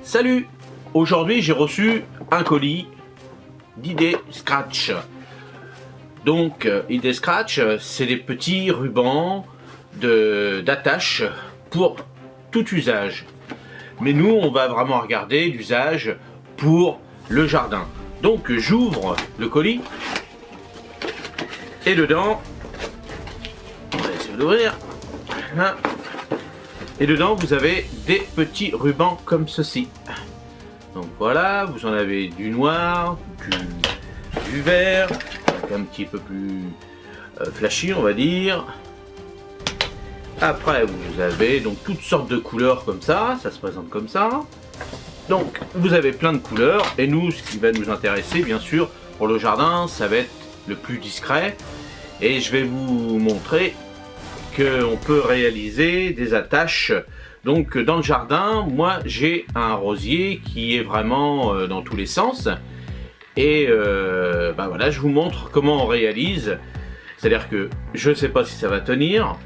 Salut! Aujourd'hui j'ai reçu un colis d'Idée Scratch. Donc Idée Scratch, c'est des petits rubans d'attache pour tout usage. Mais nous on va vraiment regarder l'usage pour le jardin. Donc j'ouvre le colis et dedans, on va essayer d'ouvrir. Voilà. Et dedans vous avez des petits rubans comme ceci. Donc voilà, vous en avez du noir, du vert, un petit peu plus flashy on va dire. Après vous avez donc toutes sortes de couleurs comme ça se présente comme ça. Donc vous avez plein de couleurs et nous ce qui va nous intéresser bien sûr pour le jardin ça va être le plus discret. Et je vais vous montrer qu'on peut réaliser des attaches. Donc dans le jardin, moi j'ai un rosier qui est vraiment dans tous les sens. Et voilà, je vous montre comment on réalise. C'est-à-dire que je ne sais pas si ça va tenir,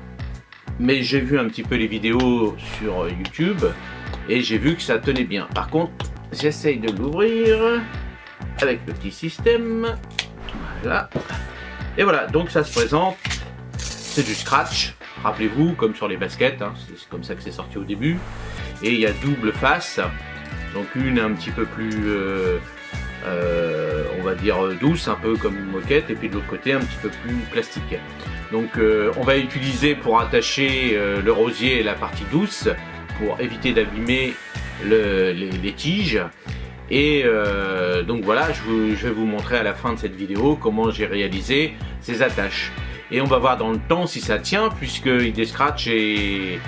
mais j'ai vu un petit peu les vidéos sur YouTube et j'ai vu que ça tenait bien. Par contre, j'essaye de l'ouvrir avec le petit système. Voilà. Et voilà, donc ça se présente. C'est du scratch. Rappelez-vous, comme sur les baskets, hein, c'est comme ça que c'est sorti au début. Et il y a double face, donc une un petit peu plus, on va dire douce, un peu comme une moquette, et puis de l'autre côté un petit peu plus plastique. Donc on va utiliser pour attacher le rosier la partie douce, pour éviter d'abîmer les tiges. Et donc voilà, je vais vous montrer à la fin de cette vidéo comment j'ai réalisé ces attaches. Et on va voir dans le temps si ça tient, puisque Idée Scratch n'est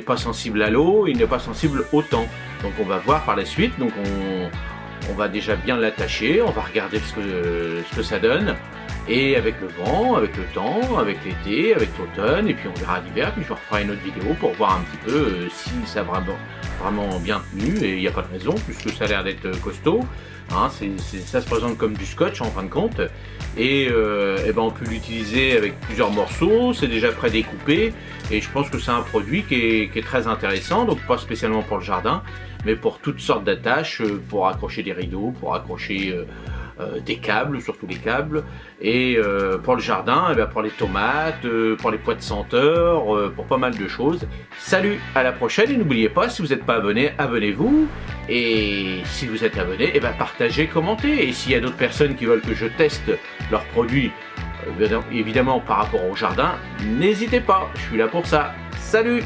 pas sensible à l'eau, il n'est pas sensible au temps. Donc on va voir par la suite. Donc on va déjà bien l'attacher, on va regarder ce que ça donne. Et avec le vent, avec le temps, avec l'été, avec l'automne, et puis on verra l'hiver, puis je referai une autre vidéo pour voir un petit peu si ça a vraiment bien tenu, et il n'y a pas de raison, puisque ça a l'air d'être costaud. Hein, ça se présente comme du scotch en fin de compte, et on peut l'utiliser avec plusieurs morceaux, c'est déjà prédécoupé, et je pense que c'est un produit qui est très intéressant, donc pas spécialement pour le jardin, mais pour toutes sortes d'attaches, pour accrocher des rideaux, pour accrocher des câbles, surtout les câbles, et pour le jardin, pour les tomates, pour les pois de senteur, pour pas mal de choses. Salut, à la prochaine, et n'oubliez pas, si vous n'êtes pas abonné, abonnez-vous, et si vous êtes abonné, partagez, commentez, et s'il y a d'autres personnes qui veulent que je teste leurs produits, évidemment par rapport au jardin, n'hésitez pas, je suis là pour ça. Salut!